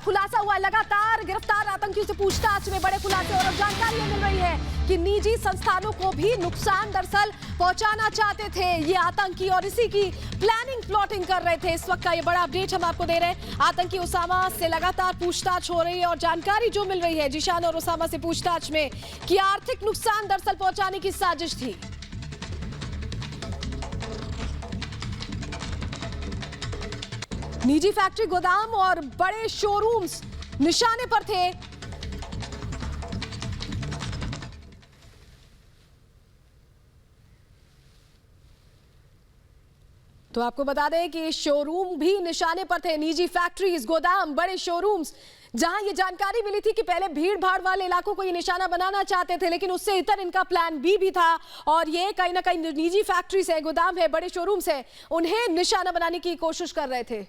खुलासा हुआ है। लगातार गिरफ्तार आतंकियों से पूछताछ में बड़े खुलासे और जानकारी मिल रही है कि निजी संस्थानों को भी नुकसान दरअसल पहुंचाना चाहते थे ये आतंकी और इसी की प्लानिंग प्लॉटिंग कर रहे थे। इस वक्त का ये बड़ा अपडेट हम आपको दे रहे हैं। आतंकी उसामा से लगातार पूछताछ हो रही है और जानकारी जो मिल रही है जिशान और उसामा से पूछताछ में कि आर्थिक नुकसान दरअसल पहुंचाने की साजिश थी। निजी फैक्ट्री, गोदाम और बड़े शोरूम्स निशाने पर थे। तो आपको बता दें कि शोरूम भी निशाने पर थे। निजी फैक्ट्रीज, गोदाम, बड़े शोरूम्स, जहां ये जानकारी मिली थी कि पहले भीड़ भाड़ वाले इलाकों को ये निशाना बनाना चाहते थे, लेकिन उससे इतर इनका प्लान बी भी था और ये कहीं ना कहीं निजी फैक्ट्रीज है, गोदाम है, बड़े शोरूम्स है, उन्हें निशाना बनाने की कोशिश कर रहे थे।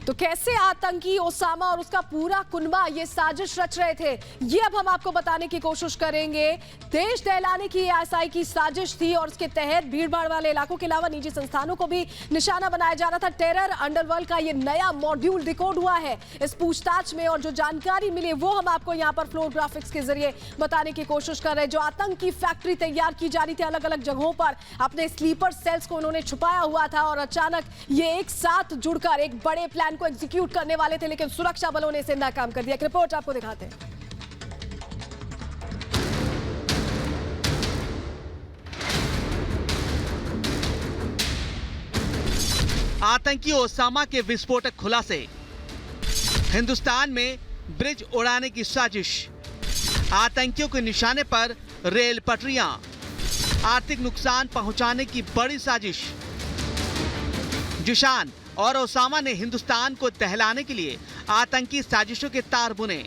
तो कैसे आतंकी ओसामा और उसका पूरा कुनबा ये साजिश रच रहे थे, ये अब हम आपको बताने की कोशिश करेंगे। देश दहलाने की आईएसआई की साजिश थी और उसके तहत भीड़भाड़ वाले इलाकों के अलावा निजी संस्थानों को भी निशाना बनाया जा रहा था। टेरर अंडरवर्ल्ड का ये नया मॉड्यूल डिकोड हुआ है इस पूछताछ में और जो जानकारी मिली वो हम आपको यहाँ पर फ्लोर ग्राफिक्स के जरिए बताने की कोशिश कर रहे हैं। जो आतंकी फैक्ट्री तैयार की जा रही थी अलग अलग जगहों पर, अपने स्लीपर सेल्स को उन्होंने छुपाया हुआ था और अचानक ये एक साथ जुड़कर एक बड़े प्लान को एग्जीक्यूट करने वाले थे, लेकिन सुरक्षा बलों ने इसे नाकाम कर दिया। एक रिपोर्ट आपको दिखाते हैं। आतंकी ओसामा के विस्फोटक खुलासे, हिंदुस्तान में ब्रिज उड़ाने की साजिश, आतंकियों के निशाने पर रेल पटरियां, आर्थिक नुकसान पहुंचाने की बड़ी साजिश। जिशान और ओसामा ने हिंदुस्तान को दहलाने के लिए आतंकी साजिशों के तार बुने।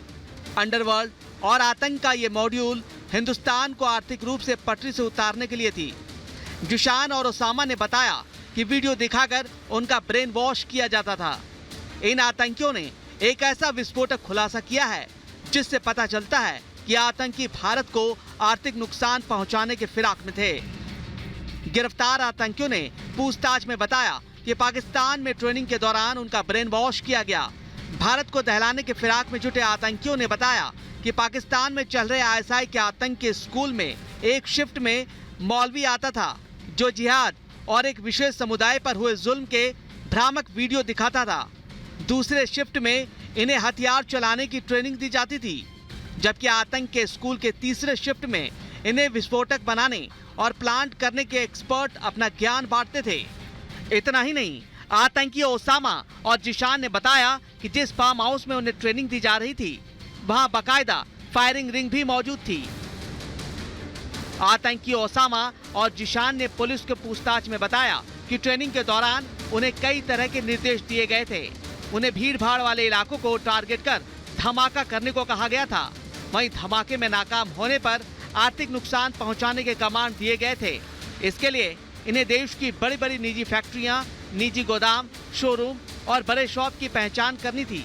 अंडरवर्ल्ड और आतंक का ये मॉड्यूल हिंदुस्तान को आर्थिक रूप से पटरी से उतारने के लिए थी। जिशान और ओसामा ने बताया कि वीडियो दिखाकर उनका ब्रेन वॉश किया जाता था। इन आतंकियों ने एक ऐसा विस्फोटक खुलासा किया है जिससे पता चलता है कि आतंकी भारत को आर्थिक नुकसान पहुंचाने के फिराक में थे। गिरफ्तार आतंकियों ने पूछताछ में बताया कि पाकिस्तान में ट्रेनिंग के दौरान उनका ब्रेन वॉश किया गया। भारत को दहलाने के फिराक में जुटे आतंकियों ने बताया कि पाकिस्तान में चल रहे आईएसआई के आतंक के स्कूल में एक शिफ्ट में मौलवी आता था जो जिहाद और एक विशेष समुदाय पर हुए जुल्म के भ्रामक वीडियो दिखाता था। दूसरे शिफ्ट में इन्हें हथियार चलाने की ट्रेनिंग दी जाती थी, जबकि आतंक के स्कूल के तीसरे शिफ्ट में इन्हें विस्फोटक बनाने और प्लांट करने के एक्सपर्ट अपना ज्ञान बांटते थे। इतना ही नहीं, आतंकी ओसामा और जिशान ने बताया कि जिस फार्म हाउस में उन्हें ट्रेनिंग दी जा रही थी वहां बाकायदा फायरिंग रिंग भी मौजूद थी। आतंकी ओसामा और जिशान ने पुलिस को पूछताछ में बताया कि ट्रेनिंग के दौरान उन्हें कई तरह के निर्देश दिए गए थे। उन्हें भीड़ भाड़ वाले इलाकों को टारगेट कर धमाका करने को कहा गया था। वहीं धमाके में नाकाम होने पर आर्थिक नुकसान पहुंचाने के कमांड दिए गए थे। इसके लिए इन्हें देश की बड़ी बड़ी निजी फैक्ट्रियां, निजी गोदाम, शोरूम और बड़े शॉप की पहचान करनी थी,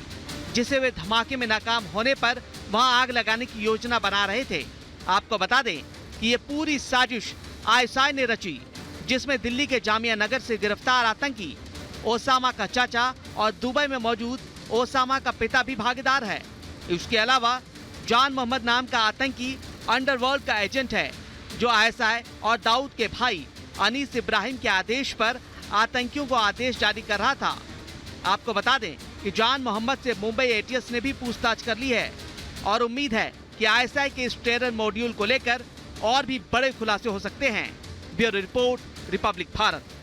जिसे वे धमाके में नाकाम होने पर वहां आग लगाने की योजना बना रहे थे। आपको बता दें कि ये पूरी साजिश आईएसआई ने रची, जिसमें दिल्ली के जामिया नगर से गिरफ्तार आतंकी ओसामा का चाचा और दुबई में मौजूद ओसामा का पिता भी भागीदार है। इसके अलावा जान मोहम्मद नाम का आतंकी अंडरवर्ल्ड का एजेंट है, जो आईएसआई और दाऊद के भाई अनीस इब्राहिम के आदेश पर आतंकियों को आदेश जारी कर रहा था। आपको बता दें कि जान मोहम्मद से मुंबई एटीएस ने भी पूछताछ कर ली है और उम्मीद है कि आईएसआई के इस टेरर मॉड्यूल को लेकर और भी बड़े खुलासे हो सकते हैं। Bureau report, Republic Bharat.